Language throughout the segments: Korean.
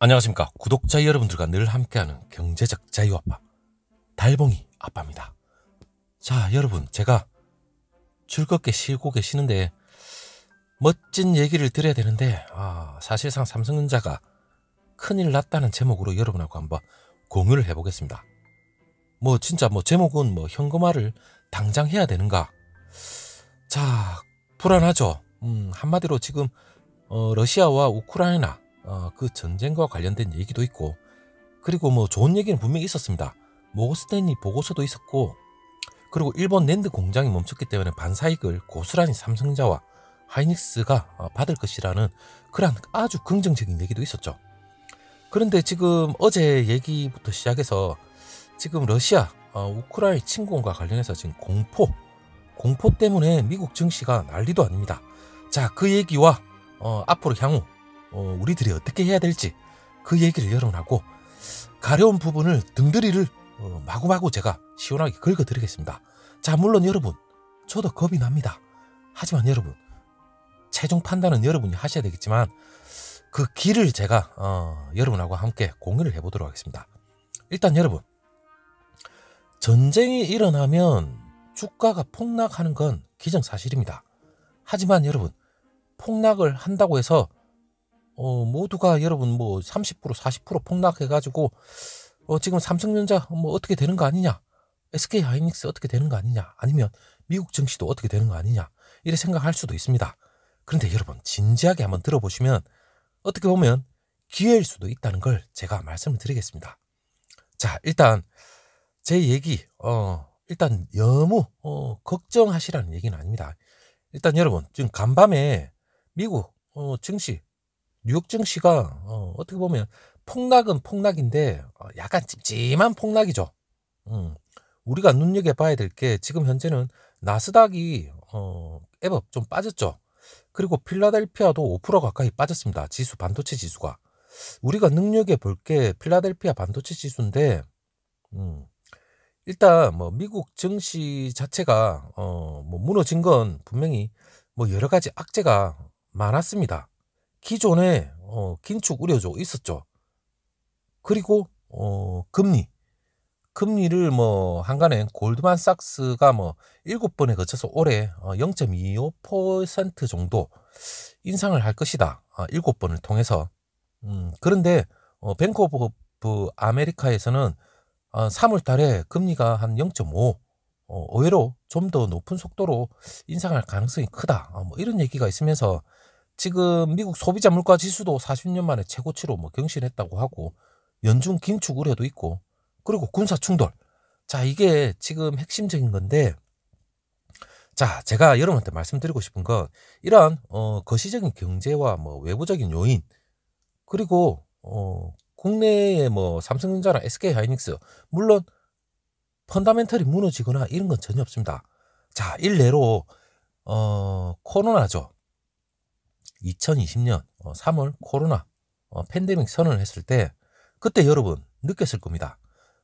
안녕하십니까. 구독자 여러분들과 늘 함께하는 경제적 자유아빠 달봉이 아빠입니다. 자, 여러분, 제가 즐겁게 쉬고 계시는데 멋진 얘기를 드려야 되는데 사실상 삼성전자가 큰일 났다는 제목으로 여러분하고 한번 공유를 해보겠습니다. 진짜 제목은 현금화를 당장 해야 되는가. 자, 불안하죠. 한마디로 지금 러시아와 우크라이나 그 전쟁과 관련된 얘기도 있고, 그리고 좋은 얘기는 분명히 있었습니다. 모건스탠리 보고서도 있었고, 그리고 일본 낸드 공장이 멈췄기 때문에 반사익을 고스란히 삼성전자와 하이닉스가 받을 것이라는 그런 아주 긍정적인 얘기도 있었죠. 그런데 지금 어제 얘기부터 시작해서 지금 러시아 우크라이나 침공과 관련해서 지금 공포 때문에 미국 증시가 난리도 아닙니다. 자, 그 얘기와 앞으로 향후 우리들이 어떻게 해야 될지 그 얘기를 여러분하고 가려운 부분을 등들이를 마구마구 제가 시원하게 긁어드리겠습니다. 자, 물론 여러분, 저도 겁이 납니다. 하지만 여러분, 최종 판단은 여러분이 하셔야 되겠지만 그 길을 제가 여러분하고 함께 공유를 해보도록 하겠습니다. 일단 여러분, 전쟁이 일어나면 주가가 폭락하는 건 기정사실입니다. 하지만 여러분, 폭락을 한다고 해서 모두가 여러분 30% 40% 폭락해가지고 지금 삼성전자 어떻게 되는 거 아니냐, SK 하이닉스 어떻게 되는 거 아니냐, 아니면 미국 증시도 어떻게 되는 거 아니냐, 이렇게 생각할 수도 있습니다. 그런데 여러분, 진지하게 한번 들어보시면 어떻게 보면 기회일 수도 있다는 걸 제가 말씀을 드리겠습니다. 자, 일단 제 얘기 일단 너무 걱정하시라는 얘기는 아닙니다. 일단 여러분, 지금 간밤에 미국 증시, 뉴욕 증시가 어떻게 보면 폭락은 폭락인데 약간 찜찜한 폭락이죠. 우리가 눈여겨봐야 될 게, 지금 현재는 나스닥이 애법 좀 빠졌죠. 그리고 필라델피아도 5% 가까이 빠졌습니다. 지수, 반도체 지수가. 우리가 눈여겨볼 게 필라델피아 반도체 지수인데, 일단 미국 증시 자체가 무너진 건 분명히 여러 가지 악재가 많았습니다. 기존에 긴축 우려도 있었죠. 그리고 금리를 한간에 골드만삭스가 7번에 거쳐서 올해 0.25% 정도 인상을 할 것이다. 7번을 통해서. 그런데 뱅크 오브 아메리카에서는 3월 달에 금리가 한 0.5, 의외로 좀 더 높은 속도로 인상할 가능성이 크다. 이런 얘기가 있으면서 지금 미국 소비자 물가 지수도 40년 만에 최고치로 경신했다고 하고, 연중 긴축 우려도 있고, 그리고 군사 충돌. 자, 이게 지금 핵심적인 건데, 자, 제가 여러분한테 말씀드리고 싶은 건 이러한 거시적인 경제와 외부적인 요인, 그리고 국내의 삼성전자나 SK 하이닉스, 물론 펀다멘털이 무너지거나 이런 건 전혀 없습니다. 자, 일례로 코로나죠. 2020년 3월 코로나 팬데믹 선언을 했을 때, 그때 여러분 느꼈을 겁니다.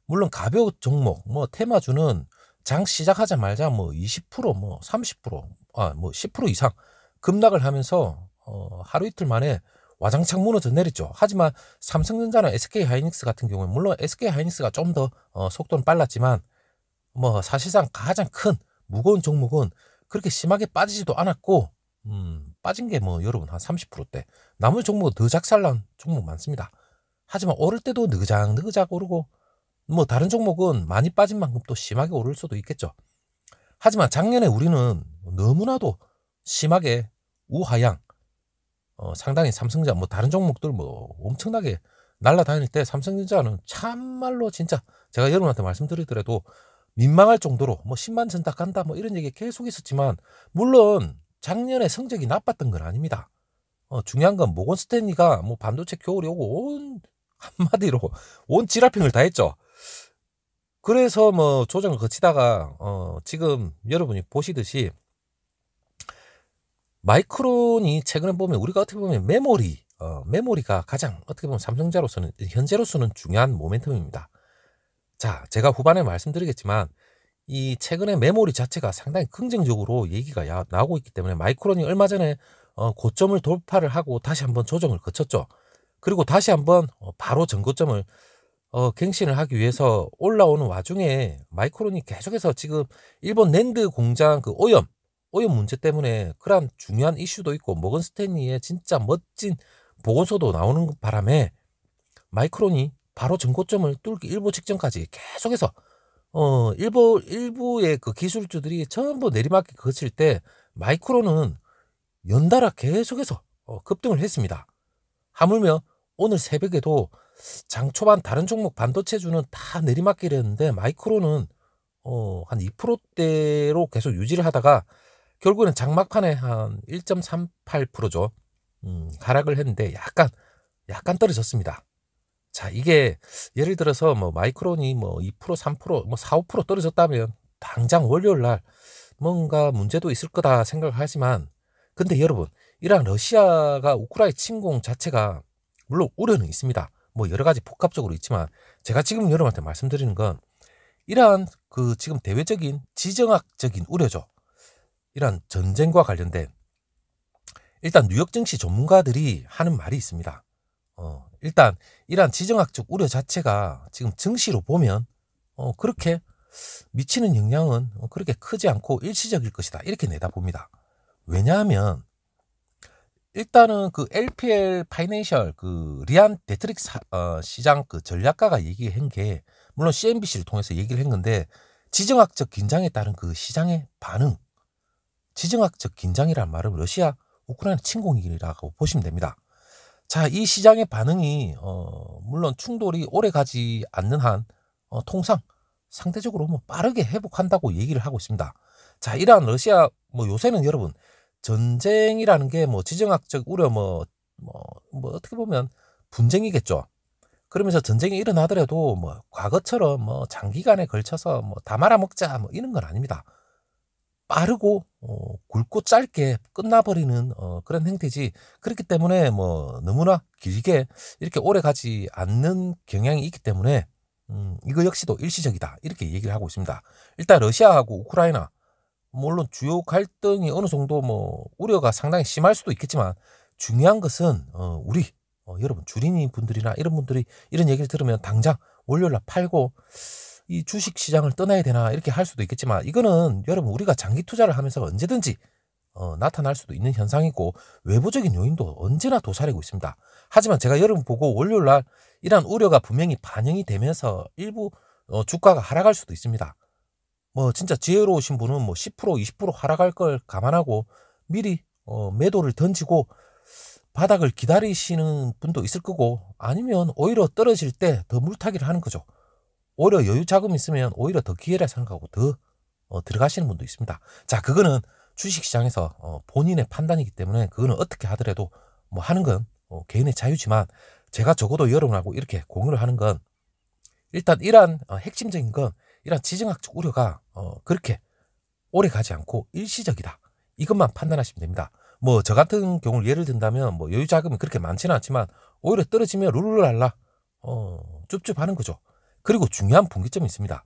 물론 가벼운 종목 테마주는 장 시작하자마자 20% 30% 10% 이상 급락을 하면서 하루 이틀 만에 와장창 무너져 내렸죠. 하지만 삼성전자나 SK 하이닉스 같은 경우는, 물론 SK 하이닉스가 좀 더 속도는 빨랐지만 사실상 가장 큰 무거운 종목은 그렇게 심하게 빠지지도 않았고, 빠진 게 여러분 한 30%대, 나머지 종목은 더 작살난 종목 많습니다. 하지만 오를 때도 느그작 오르고, 다른 종목은 많이 빠진 만큼 또 심하게 오를 수도 있겠죠. 하지만 작년에 우리는 너무나도 심하게 우하향, 상당히 삼성전자 다른 종목들 엄청나게 날아다닐 때, 삼성전자는 참말로 진짜 제가 여러분한테 말씀드리더라도 민망할 정도로 10만 전다 간다 이런 얘기 계속 있었지만, 물론 작년에 성적이 나빴던 건 아닙니다. 중요한 건 모건스탠리가 반도체 겨울이 오고 한마디로 온 지랄핑을 다 했죠. 그래서 조정을 거치다가 지금 여러분이 보시듯이 마이크론이 최근에 보면, 우리가 어떻게 보면 메모리가 가장 어떻게 보면 삼성전자로서는 현재로서는 중요한 모멘텀입니다. 자, 제가 후반에 말씀드리겠지만 이 최근에 메모리 자체가 상당히 긍정적으로 얘기가 나오고 있기 때문에, 마이크론이 얼마 전에 고점을 돌파를 하고 다시 한번 조정을 거쳤죠. 그리고 다시 한번 바로 전고점을 갱신을 하기 위해서 올라오는 와중에 마이크론이 계속해서 지금 일본 낸드 공장 그 오염 문제 때문에 그런 중요한 이슈도 있고 모건 스탠리의 진짜 멋진 보고서도 나오는 바람에 마이크론이 바로 전고점을 뚫기 일보 직전까지 계속해서 일부의 그 기술주들이 전부 내리막길 거칠 때 마이크론은 연달아 계속해서 급등을 했습니다. 하물며 오늘 새벽에도 장 초반 다른 종목 반도체주는 다 내리막길이었는데 마이크론은 한 2%대로 계속 유지를 하다가 결국에는 장막판에 한 1.38%죠. 하락을 했는데 약간 떨어졌습니다. 자, 이게 예를 들어서 뭐 마이크론이 뭐 2%, 3%, 뭐 4, 5% 떨어졌다면 당장 월요일 날 뭔가 문제도 있을 거다 생각을 하지만 근데 여러분, 이러한 러시아가 우크라이나 침공 자체가 물론 우려는 있습니다. 뭐 여러 가지 복합적으로 있지만 제가 지금 여러분한테 말씀드리는 건 이러한 그 지금 대외적인 지정학적인 우려죠. 이러한 전쟁과 관련된 일단 뉴욕 증시 전문가들이 하는 말이 있습니다. 일단 이러한 지정학적 우려 자체가 지금 증시로 보면 그렇게 미치는 영향은 그렇게 크지 않고 일시적일 것이다. 이렇게 내다봅니다. 왜냐하면 일단은 그 LPL 파이낸셜 그 리안 데트릭 시장 그 전략가가 얘기한 게 물론 CNBC를 통해서 얘기를 했는데 지정학적 긴장에 따른 그 시장의 반응, 지정학적 긴장이란 말은 러시아 우크라이나 침공이라고 보시면 됩니다. 자, 이 시장의 반응이 물론 충돌이 오래 가지 않는 한 통상 상대적으로 뭐 빠르게 회복한다고 얘기를 하고 있습니다. 자, 이러한 러시아 뭐 요새는 여러분 전쟁이라는 게 뭐 지정학적 우려 뭐 어떻게 보면 분쟁이겠죠. 그러면서 전쟁이 일어나더라도 뭐 과거처럼 뭐 장기간에 걸쳐서 뭐 다 말아먹자 뭐 이런 건 아닙니다. 빠르고 굵고 짧게 끝나버리는 그런 행태지. 그렇기 때문에 뭐 너무나 길게 이렇게 오래 가지 않는 경향이 있기 때문에 이거 역시도 일시적이다 이렇게 얘기를 하고 있습니다. 일단 러시아하고 우크라이나 물론 주요 갈등이 어느 정도 뭐 우려가 상당히 심할 수도 있겠지만 중요한 것은 우리 여러분 주린이 분들이나 이런 분들이 이런 얘기를 들으면 당장 월요일날 팔고 이 주식 시장을 떠나야 되나 이렇게 할 수도 있겠지만 이거는 여러분 우리가 장기 투자를 하면서 언제든지 나타날 수도 있는 현상이고 외부적인 요인도 언제나 도사리고 있습니다. 하지만 제가 여러분 보고 월요일날 이러한 우려가 분명히 반영이 되면서 일부 주가가 하락할 수도 있습니다. 뭐 진짜 지혜로우신 분은 뭐 10%, 20% 하락할 걸 감안하고 미리 매도를 던지고 바닥을 기다리시는 분도 있을 거고 아니면 오히려 떨어질 때 더 물타기를 하는 거죠. 오히려 여유 자금이 있으면 오히려 더 기회라 생각하고 더 들어가시는 분도 있습니다. 자, 그거는 주식시장에서 본인의 판단이기 때문에 그거는 어떻게 하더라도 뭐 하는 건 개인의 자유지만 제가 적어도 여러분하고 이렇게 공유를 하는 건 일단 이러한 핵심적인 건 이러한 지정학적 우려가 그렇게 오래 가지 않고 일시적이다. 이것만 판단하시면 됩니다. 뭐 저 같은 경우를 예를 든다면 뭐 여유 자금이 그렇게 많지는 않지만 오히려 떨어지면 룰루랄라 쭈쭈하는 거죠. 그리고 중요한 분기점이 있습니다.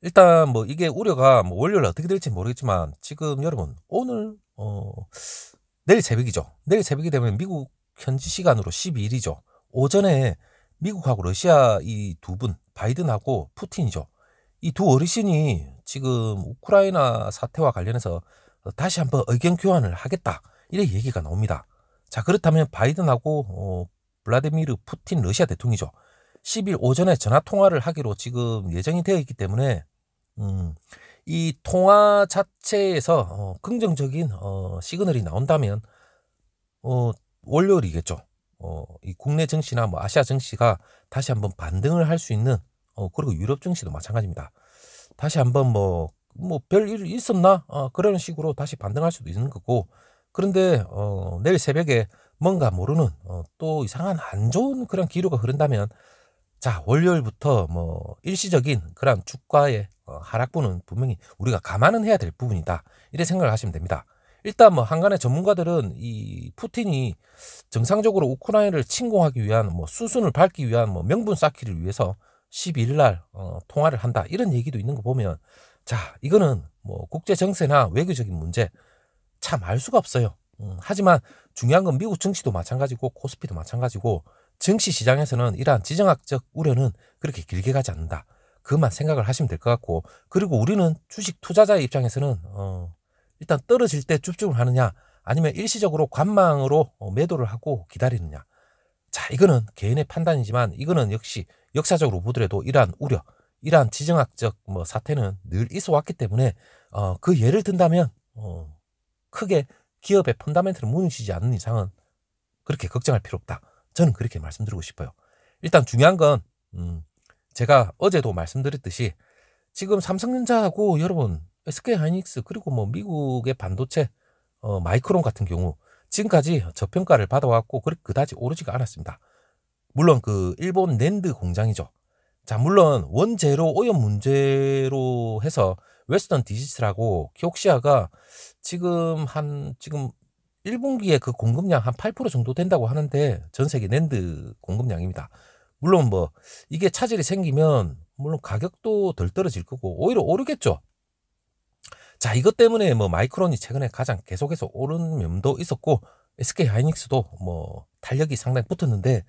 일단 뭐 이게 우려가 뭐 월요일 어떻게 될지 모르겠지만 지금 여러분 오늘 내일 새벽이죠. 내일 새벽이 되면 미국 현지 시간으로 12일이죠. 오전에 미국하고 러시아 이 두 분 바이든하고 푸틴이죠. 이 두 어르신이 지금 우크라이나 사태와 관련해서 다시 한번 의견 교환을 하겠다 이래 얘기가 나옵니다. 자, 그렇다면 바이든하고 블라디미르 푸틴 러시아 대통령이죠. 10일 오전에 전화 통화를 하기로 지금 예정이 되어 있기 때문에 이 통화 자체에서 긍정적인 시그널이 나온다면 월요일이겠죠. 이 국내 증시나 뭐 아시아 증시가 다시 한번 반등을 할 수 있는 그리고 유럽 증시도 마찬가지입니다. 다시 한번 뭐 별일 있었나 그런 식으로 다시 반등할 수도 있는 거고 그런데 내일 새벽에 뭔가 모르는 또 이상한 안 좋은 그런 기류가 흐른다면 자, 월요일부터 뭐 일시적인 그런 주가의 하락분은 분명히 우리가 감안은 해야 될 부분이다. 이렇게 생각을 하시면 됩니다. 일단 뭐 한간의 전문가들은 이 푸틴이 정상적으로 우크라이나를 침공하기 위한 뭐 수순을 밟기 위한 뭐 명분 쌓기를 위해서 12일 날 통화를 한다. 이런 얘기도 있는 거 보면 자, 이거는 뭐 국제 정세나 외교적인 문제 참 알 수가 없어요. 하지만 중요한 건 미국 증시도 마찬가지고 코스피도 마찬가지고 증시 시장에서는 이러한 지정학적 우려는 그렇게 길게 가지 않는다. 그것만 생각을 하시면 될 것 같고, 그리고 우리는 주식 투자자의 입장에서는 일단 떨어질 때 집중을 하느냐 아니면 일시적으로 관망으로 매도를 하고 기다리느냐. 자, 이거는 개인의 판단이지만 이거는 역시 역사적으로 보더라도 이러한 우려, 이러한 지정학적 사태는 늘 있어 왔기 때문에 그 예를 든다면 크게 기업의 펀다멘트를 무너지지 않는 이상은 그렇게 걱정할 필요 없다. 저는 그렇게 말씀드리고 싶어요. 일단 중요한 건 제가 어제도 말씀드렸듯이 지금 삼성전자하고 여러분 SK하이닉스 그리고 미국의 반도체 마이크론 같은 경우 지금까지 저평가를 받아왔고 그다지 오르지가 않았습니다. 물론 그 일본 낸드 공장이죠. 자, 물론 원재료 오염 문제로 해서 웨스턴 디지털하고 키옥시아가 지금 1분기에 그 공급량 한 8% 정도 된다고 하는데 전 세계 낸드 공급량입니다. 물론 이게 차질이 생기면 물론 가격도 덜 떨어질 거고 오히려 오르겠죠. 자, 이것 때문에 마이크론이 최근에 가장 계속해서 오른 면도 있었고 SK하이닉스도 탄력이 상당히 붙었는데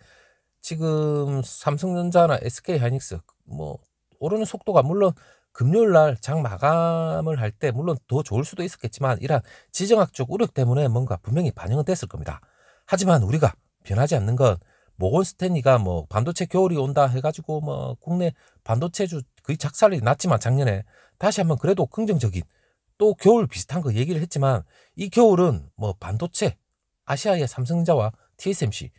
지금 삼성전자나 SK하이닉스 오르는 속도가 물론 금요일 날 장 마감을 할 때 물론 더 좋을 수도 있었겠지만 이러한 지정학적 우려 때문에 뭔가 분명히 반영은 됐을 겁니다. 하지만 우리가 변하지 않는 건 모건 스탠리가 반도체 겨울이 온다 해가지고 국내 반도체주 거의 작살이 났지만 작년에 다시 한번 그래도 긍정적인 또 겨울 비슷한 거 얘기를 했지만 이 겨울은 반도체 아시아의 삼성전자와 TSMC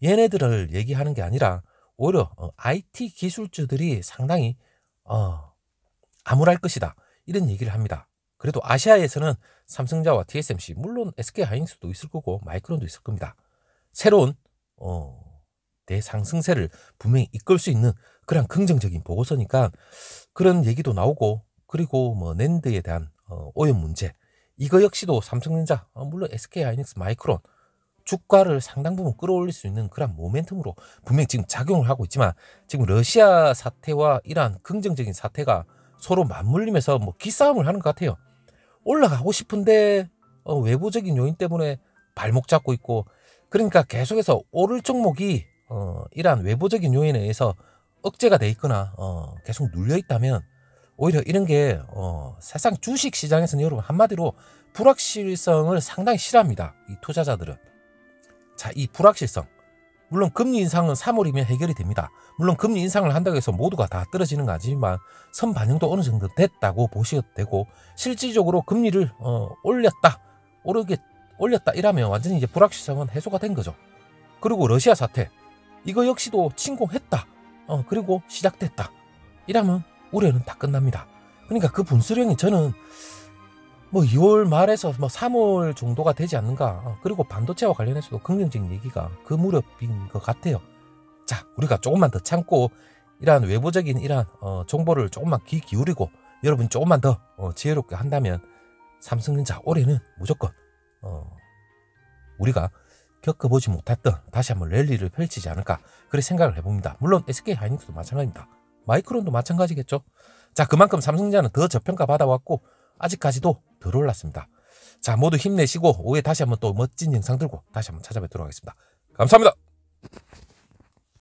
얘네들을 얘기하는 게 아니라 오히려 IT 기술주들이 상당히 암울할 것이다 이런 얘기를 합니다. 그래도 아시아에서는 삼성전자와 TSMC 물론 SK하이닉스도 있을 거고 마이크론도 있을 겁니다. 새로운 대상승세를 분명히 이끌 수 있는 그런 긍정적인 보고서니까 그런 얘기도 나오고 그리고 낸드에 대한 오염 문제 이거 역시도 삼성전자 물론 SK하이닉스 마이크론 주가를 상당 부분 끌어올릴 수 있는 그런 모멘텀으로 분명히 지금 작용을 하고 있지만 지금 러시아 사태와 이러한 긍정적인 사태가 서로 맞물리면서 기싸움을 하는 것 같아요. 올라가고 싶은데 외부적인 요인 때문에 발목 잡고 있고 그러니까 계속해서 오를 종목이 이러한 외부적인 요인에 의해서 억제가 돼 있거나 계속 눌려 있다면 오히려 이런 게 사실상 주식 시장에서는 여러분 한마디로 불확실성을 상당히 싫어합니다. 이 투자자들은. 자, 이 불확실성 물론 금리 인상은 3월이면 해결이 됩니다. 물론 금리 인상을 한다고 해서 모두가 다 떨어지는 건 아니지만 선 반영도 어느 정도 됐다고 보셔도 되고 실질적으로 금리를 올렸다 이라면 완전히 이제 불확실성은 해소가 된 거죠. 그리고 러시아 사태 이거 역시도 침공했다 그리고 시작됐다 이라면 우려는 다 끝납니다. 그러니까 그 분수령이 저는 2월 말에서 3월 정도가 되지 않는가. 그리고 반도체와 관련해서도 긍정적인 얘기가 그 무렵인 것 같아요. 자, 우리가 조금만 더 참고 이러한 외부적인 이러한 정보를 조금만 귀 기울이고 여러분 조금만 더 지혜롭게 한다면 삼성전자 올해는 무조건 우리가 겪어보지 못했던 다시 한번 랠리를 펼치지 않을까 그렇게 생각을 해봅니다. 물론 SK하이닉스도 마찬가지입니다. 마이크론도 마찬가지겠죠. 자, 그만큼 삼성전자는 더 저평가 받아왔고 아직까지도 덜 올랐습니다. 자, 모두 힘내시고 오후에 다시 한번 또 멋진 영상 들고 다시 한번 찾아뵙도록 하겠습니다. 감사합니다.